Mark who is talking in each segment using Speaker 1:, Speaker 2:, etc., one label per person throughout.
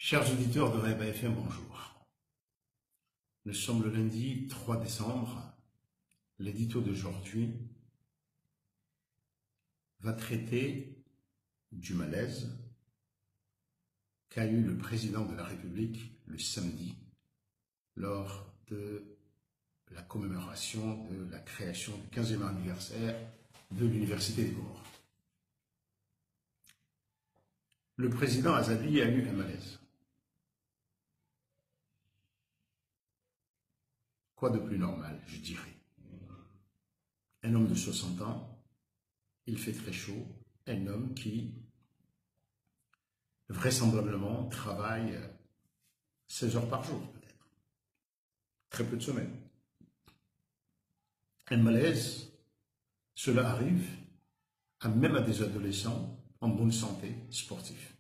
Speaker 1: Chers auditeurs de Reba FM, bonjour. Nous sommes le lundi 3 décembre. L'édito d'aujourd'hui va traiter du malaise qu'a eu le président de la République le samedi lors de la commémoration de la création du 15e anniversaire de l'Université des Comores. Le président Azali a eu un malaise. Quoi de plus normal, je dirais. Un homme de 60 ans, il fait très chaud, un homme qui vraisemblablement travaille 16 heures par jour, peut-être. Très peu de semaines. Un malaise, cela arrive même à des adolescents en bonne santé sportive.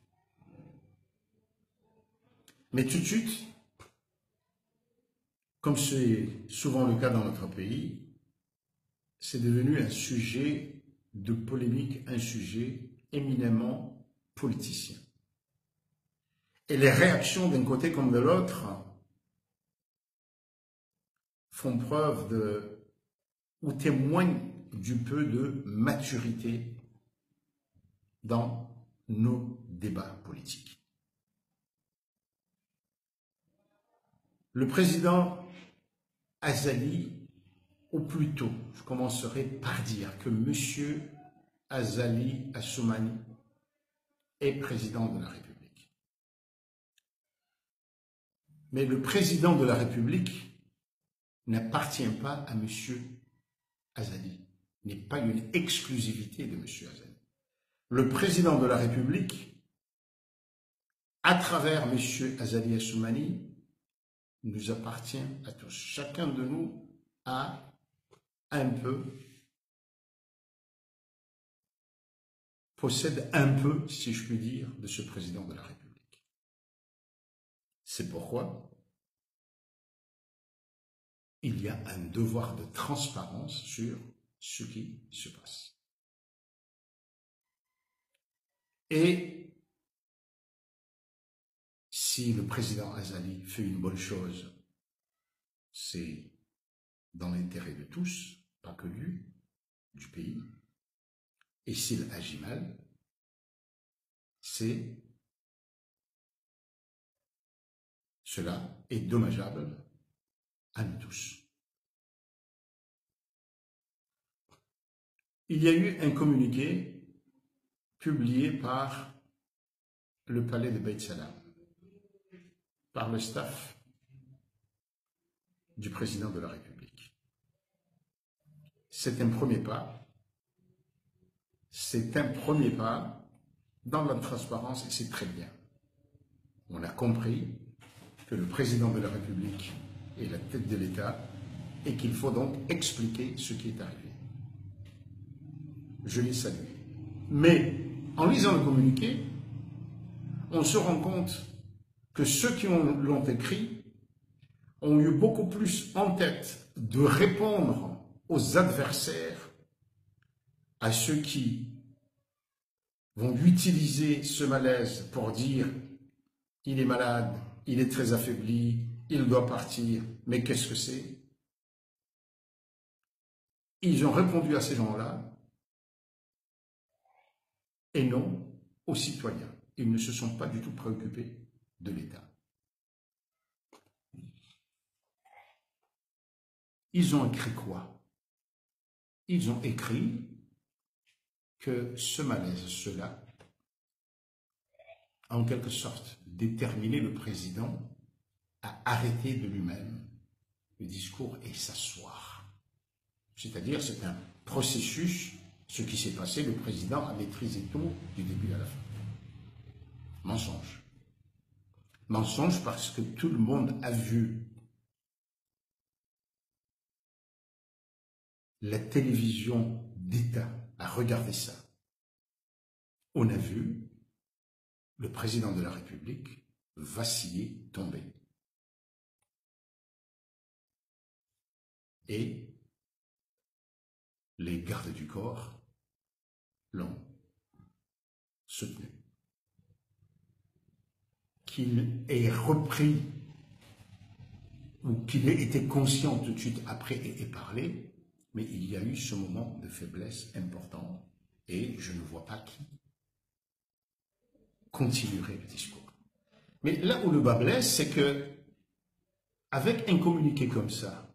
Speaker 1: Mais tout de suite, comme c'est souvent le cas dans notre pays, c'est devenu un sujet de polémique, un sujet éminemment politicien. Et les réactions d'un côté comme de l'autre font preuve ou témoignent du peu de maturité dans nos débats politiques. Le président Azali, ou plutôt, je commencerai par dire que M. Azali Assoumani est président de la République. Mais le président de la République n'appartient pas à M. Azali, n'est pas une exclusivité de M. Azali. Le président de la République, à travers M. Azali Assoumani, nous appartient à tous. Chacun de nous a possède un peu, si je puis dire, de ce président de la République. C'est pourquoi il y a un devoir de transparence sur ce qui se passe. Et si le président Azali fait une bonne chose, c'est dans l'intérêt de tous, pas que lui, du pays. Et s'il agit mal, cela est dommageable à nous tous. Il y a eu un communiqué publié par le palais de Beit Salam, par le staff du président de la République. C'est un premier pas. C'est un premier pas dans la transparence et c'est très bien. On a compris que le président de la République est la tête de l'État et qu'il faut donc expliquer ce qui est arrivé. Je les salue. Mais en lisant le communiqué, on se rend compte que ceux qui l'ont écrit ont eu beaucoup plus en tête de répondre aux adversaires, à ceux qui vont utiliser ce malaise pour dire « il est malade, il est très affaibli, il doit partir, mais qu'est-ce que c'est ?» Ils ont répondu à ces gens-là et non aux citoyens. Ils ne se sont pas du tout préoccupés de l'État. Ils ont écrit quoi? Ils ont écrit que ce malaise, cela, a en quelque sorte déterminé le président à arrêter de lui-même le discours et s'asseoir. C'est-à-dire, c'est un processus, ce qui s'est passé, le président a maîtrisé tout du début à la fin. Mensonge. Mensonge parce que tout le monde a vu la télévision d'État, a regardé ça. On a vu le président de la République vaciller, tomber. Et les gardes du corps l'ont soutenu. qu'il ait repris ou qu'il ait été conscient tout de suite après et ait parlé, mais il y a eu ce moment de faiblesse important et je ne vois pas qui continuerait le discours. Mais là où le bas blesse, c'est que avec un communiqué comme ça,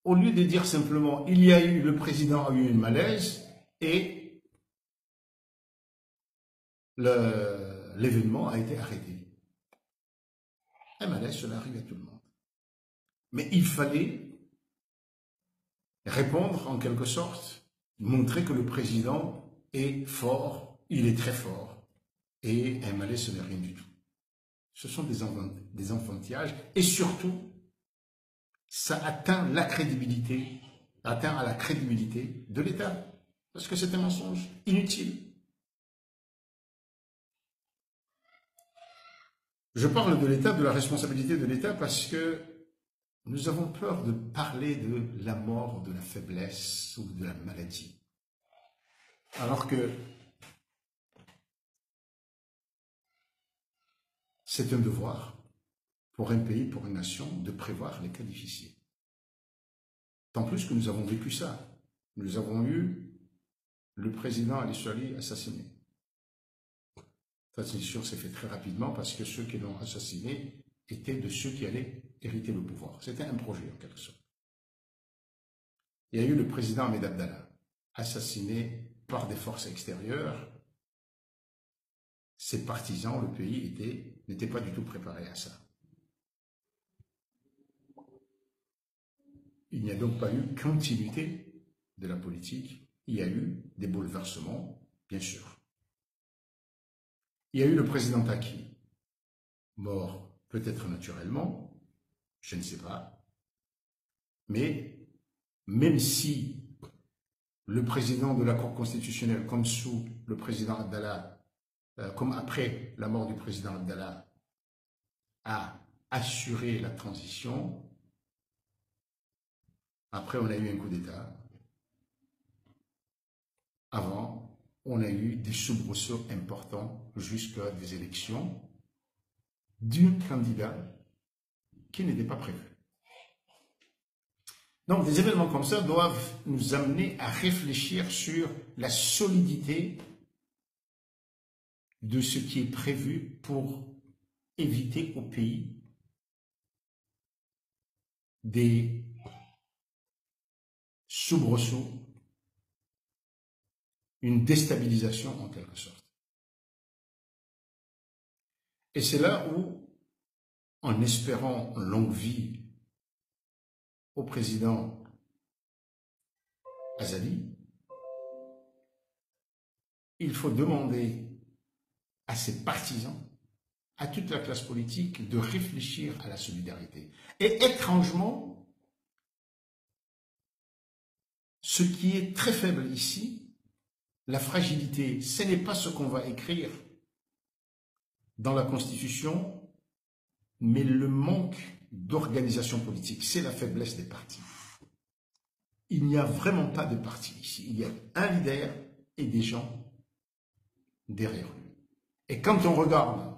Speaker 1: au lieu de dire simplement il y a eu, le président a eu une malaise et l'événement a été arrêté. Un malaise, cela arrive à tout le monde. Mais il fallait répondre en quelque sorte, montrer que le président est fort, il est très fort, et un malaise, ce n'est rien du tout. Ce sont des enfantillages, et surtout, ça atteint à la crédibilité de l'État, parce que c'est un mensonge inutile. Je parle de l'État, de la responsabilité de l'État, parce que nous avons peur de parler de la mort, de la faiblesse ou de la maladie. Alors que c'est un devoir pour un pays, pour une nation, de prévoir les cas difficiles. Tant plus que nous avons vécu ça. Nous avons eu le président Ali Soali assassiné. Cette décision s'est faite très rapidement parce que ceux qui l'ont assassiné étaient de ceux qui allaient hériter le pouvoir. C'était un projet en quelque sorte. Il y a eu le président Ahmed Abdallah, assassiné par des forces extérieures. Ses partisans, le pays n'était pas du tout préparé à ça. Il n'y a donc pas eu continuité de la politique. Il y a eu des bouleversements, bien sûr. Il y a eu le président Taki, mort peut-être naturellement, je ne sais pas, mais même si le président de la Cour constitutionnelle, comme sous le président Abdallah, comme après la mort du président Abdallah, a assuré la transition, après on a eu un coup d'État, avant on a eu des soubresauts importants jusqu'à des élections d'un candidat qui n'était pas prévu. Donc des événements comme ça doivent nous amener à réfléchir sur la solidité de ce qui est prévu pour éviter au pays des soubresauts, une déstabilisation en quelque sorte. Et c'est là où, en espérant longue vie au président Azali, il faut demander à ses partisans, à toute la classe politique, de réfléchir à la solidarité. Et étrangement, ce qui est très faible ici, la fragilité, ce n'est pas ce qu'on va écrire dans la Constitution, mais le manque d'organisation politique, c'est la faiblesse des partis. Il n'y a vraiment pas de parti ici. Il y a un leader et des gens derrière lui. Et quand on regarde,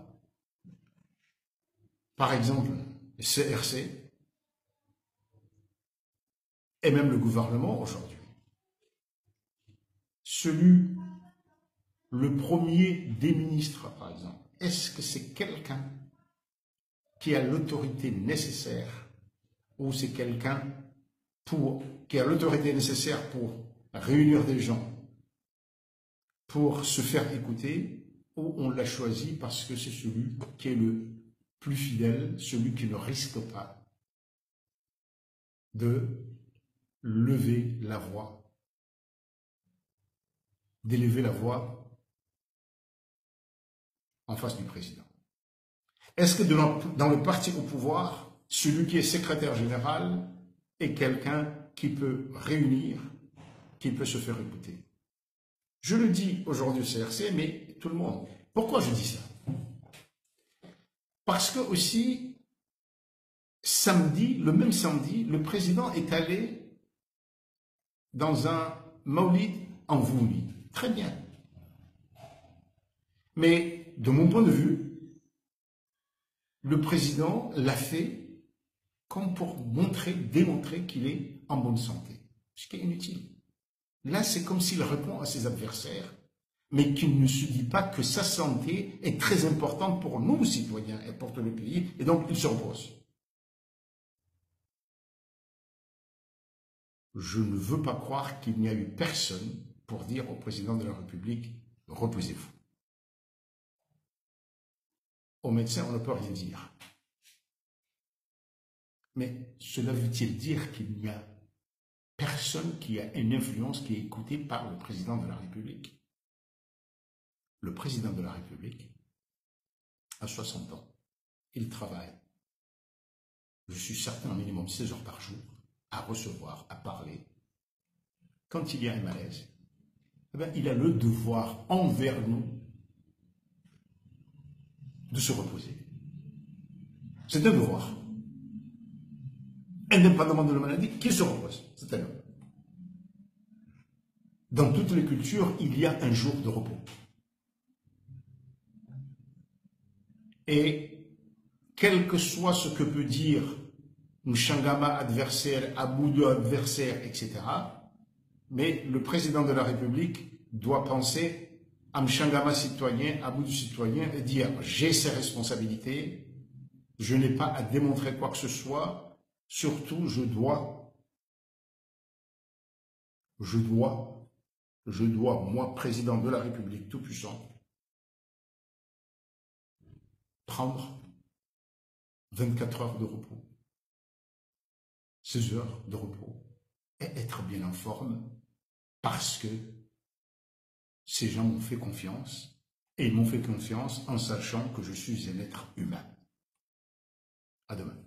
Speaker 1: par exemple, le CRC et même le gouvernement aujourd'hui, le premier des ministres, par exemple, est-ce que c'est quelqu'un qui a l'autorité nécessaire ou c'est quelqu'un qui a l'autorité nécessaire pour réunir des gens, pour se faire écouter, ou on l'a choisi parce que c'est celui qui est le plus fidèle, celui qui ne risque pas de lever la voix, d'élever la voix en face du président. Est-ce que dans le parti au pouvoir, celui qui est secrétaire général est quelqu'un qui peut réunir, qui peut se faire écouter? Je le dis aujourd'hui au CRC, mais tout le monde. Pourquoi je dis ça? Parce que aussi, le même samedi, le président est allé dans un maulid en Vouli. Très bien. Mais de mon point de vue, le président l'a fait comme pour démontrer qu'il est en bonne santé, ce qui est inutile. Là, c'est comme s'il répond à ses adversaires, mais qu'il ne se dit pas que sa santé est très importante pour nous, citoyens, et pour le pays, et donc il se repose. Je ne veux pas croire qu'il n'y a eu personne pour dire au président de la République « reposez-vous ». Aux médecins, on ne peut rien dire. Mais cela veut-il dire qu'il n'y a personne qui a une influence qui est écoutée par le président de la République? Le président de la République a 60 ans. Il travaille, je suis certain, au minimum 16 heures par jour, à recevoir, à parler. Quand il y a un malaise, eh bien, il a le devoir envers nous de se reposer. C'est un devoir. Indépendamment de la maladie, qu'il se repose. C'est un homme. Dans toutes les cultures, il y a un jour de repos. Et quel que soit ce que peut dire Mchangama adversaire, Aboudou adversaire, etc., mais le président de la République doit penser à Mchangama citoyen, Aboudou citoyen, et dire « j'ai ces responsabilités, je n'ai pas à démontrer quoi que ce soit, surtout je dois, moi, président de la République tout-puissant, prendre 24 heures de repos, 16 heures de repos, et être bien en forme, parce que ces gens m'ont fait confiance, et ils m'ont fait confiance en sachant que je suis un être humain. À demain.